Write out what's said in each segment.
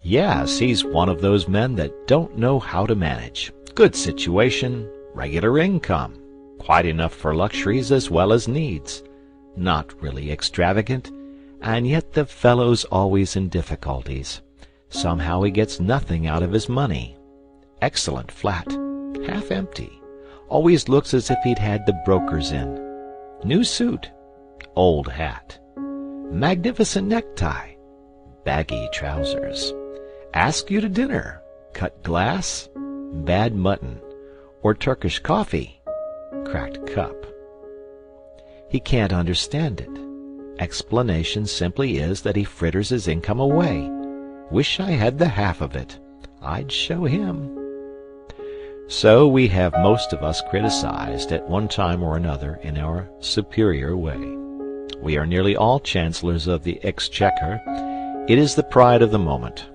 Yes, he's one of those men that don't know how to manage. Good situation, regular income, quite enough for luxuries as well as needs. Not really extravagant, and yet the fellow's always in difficulties. Somehow he gets nothing out of his money. Excellent flat, half empty. Always looks as if he'd had the brokers in. New suit, old hat. Magnificent necktie, baggy trousers. Ask you to dinner, cut glass, bad mutton, or Turkish coffee, cracked cup. He can't understand it. Explanation simply is that he fritters his income away. Wish I had the half of it. I'd show him. So we have most of us criticized at one time or another in our superior way. We are nearly all chancellors of the exchequer. It is the pride of the moment.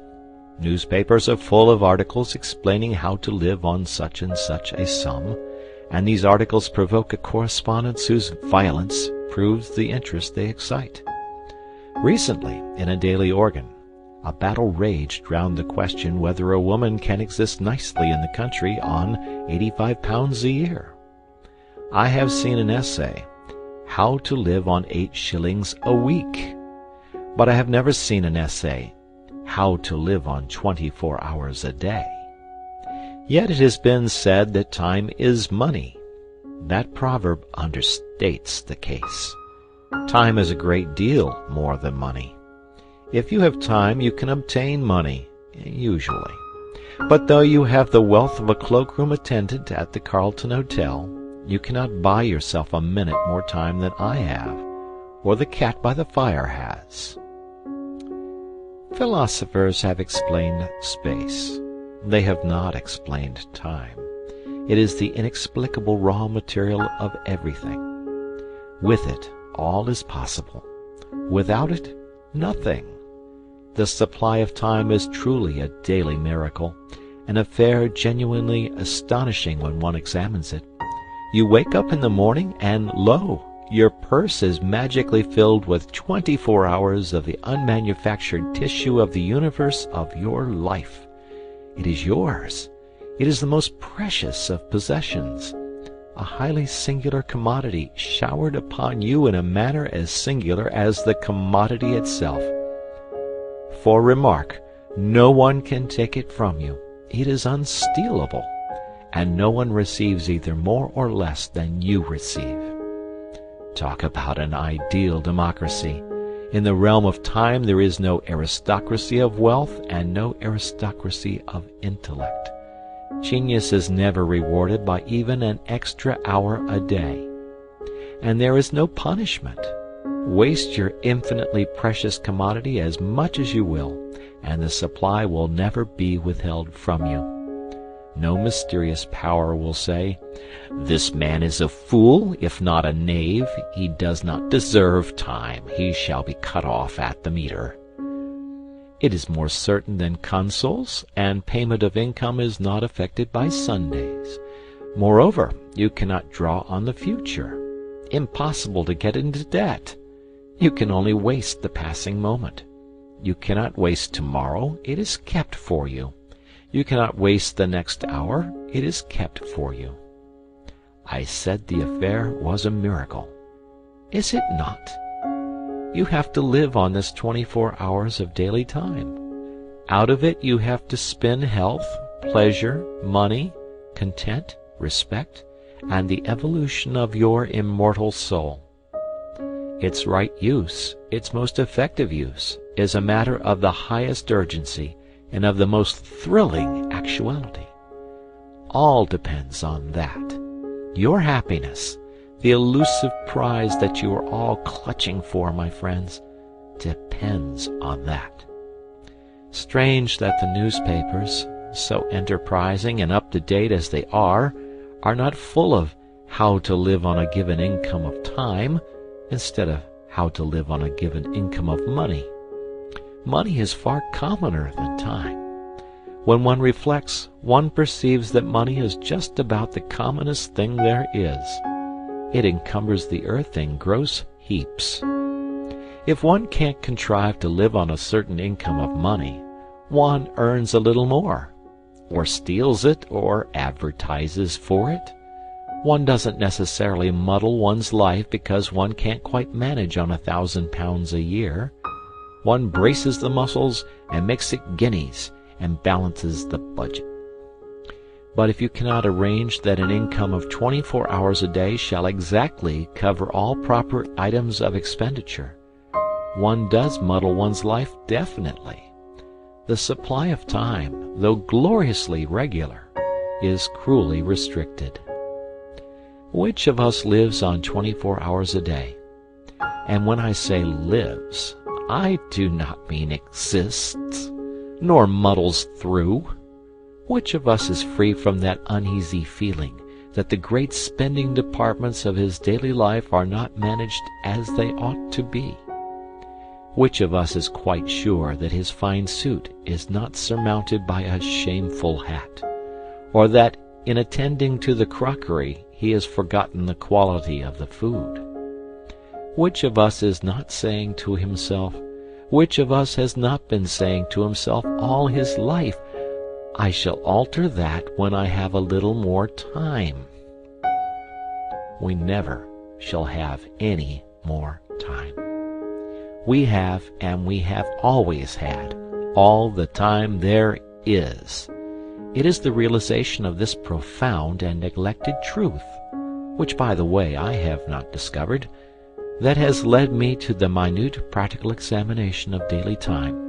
Newspapers are full of articles explaining how to live on such and such a sum, and these articles provoke a correspondence whose violence proves the interest they excite. Recently, in a daily organ, a battle raged round the question whether a woman can exist nicely in the country on £85 a year. I have seen an essay, How to Live on 8 shillings a Week, but I have never seen an essay, How to Live on 24 hours a day. Yet it has been said that time is money. That proverb understates the case. Time is a great deal more than money. If you have time, you can obtain money, usually. But though you have the wealth of a cloakroom attendant at the Carlton Hotel, you cannot buy yourself a minute more time than I have, or the cat by the fire has. Philosophers have explained space. They have not explained time. It is the inexplicable raw material of everything. With it, all is possible. Without it, nothing. The supply of time is truly a daily miracle, an affair genuinely astonishing when one examines it. You wake up in the morning and, lo, your purse is magically filled with 24 hours of the unmanufactured tissue of the universe of your life. It is yours. It is the most precious of possessions, a highly singular commodity showered upon you in a manner as singular as the commodity itself. For remark, no one can take it from you. It is unstealable, and no one receives either more or less than you receive. Talk about an ideal democracy. In the realm of time there is no aristocracy of wealth and no aristocracy of intellect. Genius is never rewarded by even an extra hour a day. And there is no punishment. Waste your infinitely precious commodity as much as you will, and the supply will never be withheld from you. No mysterious power will say, "This man is a fool, if not a knave. He does not deserve time. He shall be cut off at the meter." It is more certain than consols, and payment of income is not affected by Sundays. Moreover, you cannot draw on the future. Impossible to get into debt. You can only waste the passing moment. You cannot waste tomorrow. It is kept for you. You cannot waste the next hour. It is kept for you. I said the affair was a miracle. Is it not? You have to live on this 24 hours of daily time. Out of it you have to spin health, pleasure, money, content, respect, and the evolution of your immortal soul. Its right use, its most effective use, is a matter of the highest urgency and of the most thrilling actuality. All depends on that. Your happiness, the elusive prize that you are all clutching for, my friends, depends on that. Strange that the newspapers, so enterprising and up-to-date as they are not full of how to live on a given income of time instead of how to live on a given income of money. Money is far commoner than time. When one reflects, one perceives that money is just about the commonest thing there is. It encumbers the earth in gross heaps. If one can't contrive to live on a certain income of money, one earns a little more, or steals it, or advertises for it. One doesn't necessarily muddle one's life because one can't quite manage on £1,000 a year. One braces the muscles and makes it guineas and balances the budget. But if you cannot arrange that an income of 24 hours a day shall exactly cover all proper items of expenditure, one does muddle one's life definitely. The supply of time, though gloriously regular, is cruelly restricted. Which of us lives on 24 hours a day? And when I say lives, I do not mean exists, nor muddles through. Which of us is free from that uneasy feeling that the great spending departments of his daily life are not managed as they ought to be? Which of us is quite sure that his fine suit is not surmounted by a shameful hat, or that in attending to the crockery he has forgotten the quality of the food? Which of us is not saying to himself, which of us has not been saying to himself all his life, I shall alter that when I have a little more time? We never shall have any more time. We have, and we have always had, all the time there is. It is the realization of this profound and neglected truth, which, by the way, I have not discovered, that has led me to the minute practical examination of daily time,